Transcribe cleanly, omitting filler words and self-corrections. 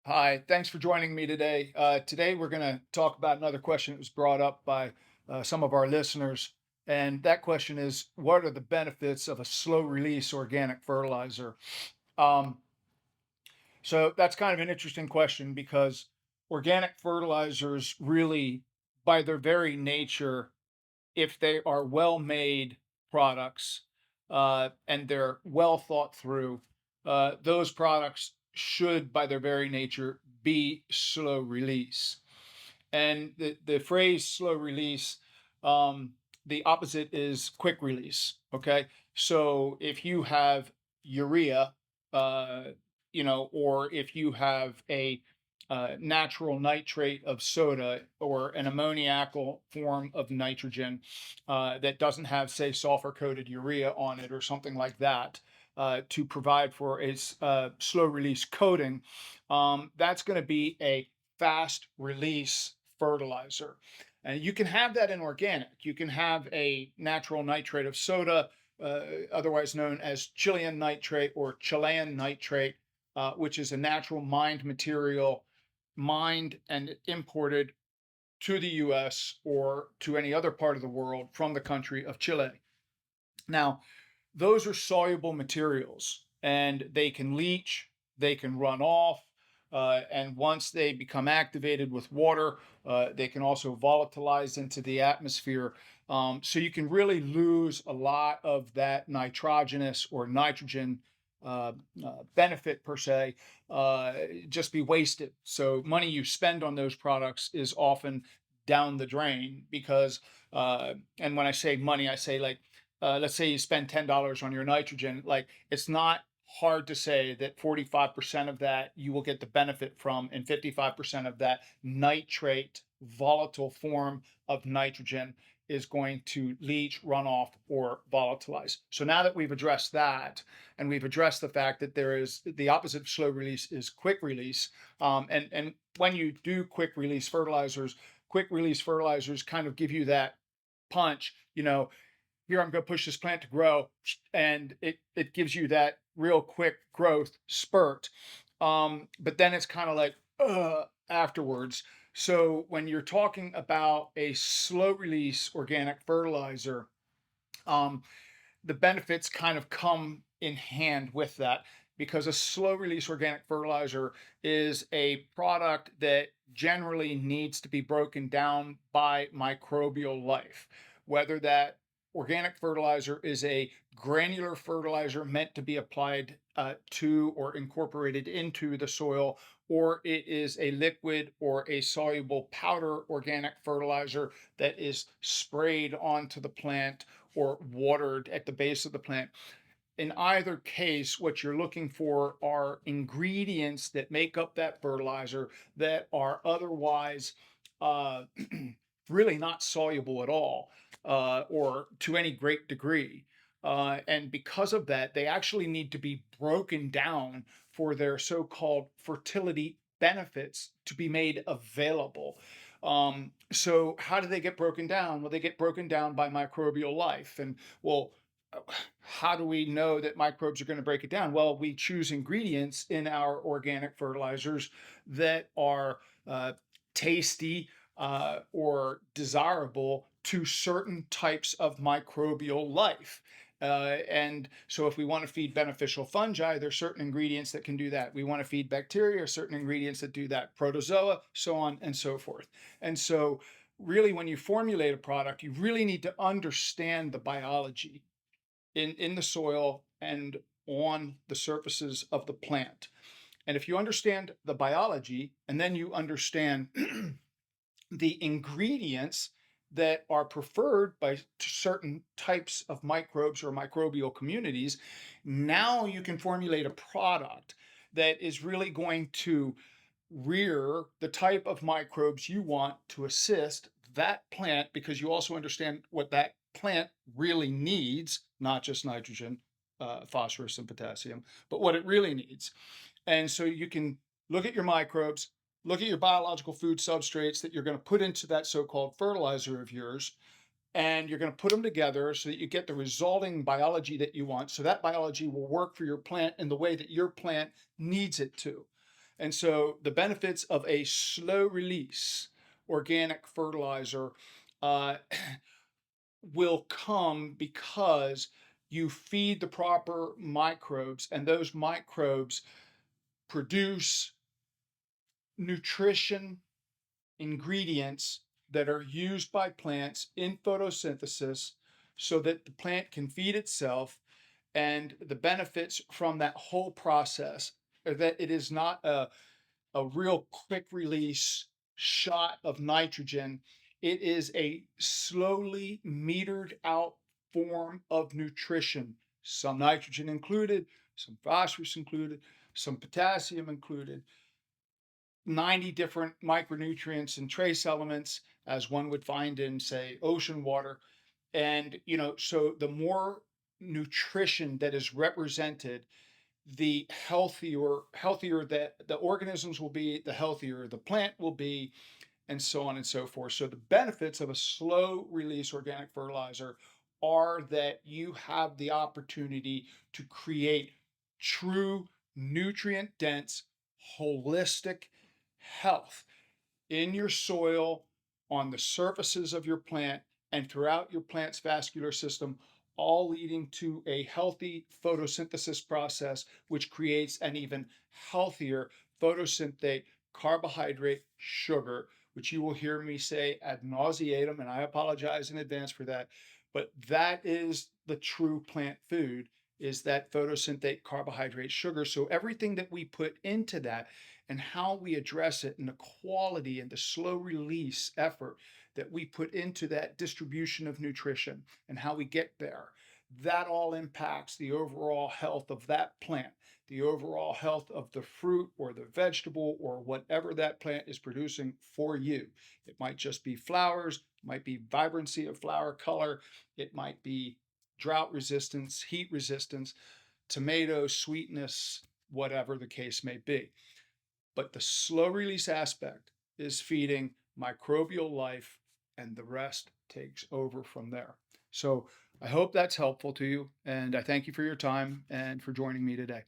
Hi, thanks for joining me today. Today, we're going to talk about another question that was brought up by some of our listeners. And that question is, what are the benefits of a slow release organic fertilizer? Um, so that's kind of an interesting question because organic fertilizers really, by their very nature, if they are well made products and they're well thought through, those products should, by their very nature, be slow release. And the phrase slow release, um, the opposite is quick release. Okay. So if you have urea, uh, or if you have a natural nitrate of soda or an ammoniacal form of nitrogen that doesn't have, say, sulfur coated urea on it or something like that. To provide for a slow release coating, that's going to be a fast release fertilizer. And you can have that in organic. You can have a natural nitrate of soda, otherwise known as Chilean nitrate or Chilean nitrate, which is a natural mined material, mined and imported to the US or to any other part of the world from the country of Chile. Now, those are soluble materials and they can leach, they can run off, and once they become activated with water, they can also volatilize into the atmosphere. So you can really lose a lot of that nitrogenous or nitrogen benefit per se, just be wasted. So money you spend on those products is often down the drain because, and when I say money, I say like let's say you spend $10 on your nitrogen, like it's not hard to say that 45% of that you will get the benefit from, and 55% of that nitrate volatile form of nitrogen is going to leach, run off, or volatilize. So now that we've addressed that, and we've addressed the fact that there is the opposite of slow release is quick release, and when you do quick release fertilizers kind of give you that punch, here I'm going to push this plant to grow, and it gives you that real quick growth spurt. But then it's kind of like afterwards. So when you're talking about a slow release organic fertilizer, um, the benefits kind of come in hand with that because a slow release organic fertilizer is a product that generally needs to be broken down by microbial life. Whether that organic fertilizer is a granular fertilizer meant to be applied to or incorporated into the soil, or it is a liquid or a soluble powder organic fertilizer that is sprayed onto the plant or watered at the base of the plant. In either case, what you're looking for are ingredients that make up that fertilizer that are otherwise uh, really not soluble at all or to any great degree. And because of that, they actually need to be broken down for their so called fertility benefits to be made available. So, how do they get broken down? Well, they get broken down by microbial life. And well, how do we know that microbes are going to break it down? Well, we choose ingredients in our organic fertilizers that are tasty or desirable to certain types of microbial life. And so, if we want to feed beneficial fungi, there's certain ingredients that can do that. We want to feed bacteria, certain ingredients that do that, protozoa, so on and so forth. And so, really, when you formulate a product, you really need to understand the biology in the soil and on the surfaces of the plant. And if you understand the biology and then you understand the ingredients that are preferred by certain types of microbes or microbial communities, now you can formulate a product that is really going to rear the type of microbes you want to assist that plant because you also understand what that plant really needs, not just nitrogen, phosphorus, and potassium, but what it really needs. And so you can look at your microbes, look at your biological food substrates that you're going to put into that so called fertilizer of yours, and you're going to put them together so that you get the resulting biology that you want. So that biology will work for your plant in the way that your plant needs it to. And so the benefits of a slow release organic fertilizer uh, will come because you feed the proper microbes, and those microbes produce nutrition ingredients that are used by plants in photosynthesis so that the plant can feed itself. And the benefits from that whole process are that it is not a real quick release shot of nitrogen. It is a slowly metered out form of nutrition, some nitrogen included, some phosphorus included, some potassium included, 90 different micronutrients and trace elements as one would find in, say, ocean water. And, so the more nutrition that is represented, the healthier that the organisms will be, the healthier the plant will be, and so on and so forth. So the benefits of a slow release organic fertilizer are that you have the opportunity to create true nutrient dense, holistic health in your soil, on the surfaces of your plant, and throughout your plant's vascular system, all leading to a healthy photosynthesis process, which creates an even healthier photosynthate carbohydrate sugar, which you will hear me say ad nauseatum, and I apologize in advance for that. But that is the true plant food, is that photosynthate carbohydrate sugar. So everything that we put into that and how we address it and the quality and the slow release effort that we put into that distribution of nutrition and how we get there, that all impacts the overall health of that plant, the overall health of the fruit or the vegetable or whatever that plant is producing for you. It might just be flowers, it might be vibrancy of flower color, it might be drought resistance, heat resistance, tomato sweetness, whatever the case may be. But the slow release aspect is feeding microbial life, and the rest takes over from there. So I hope that's helpful to you, and I thank you for your time and for joining me today.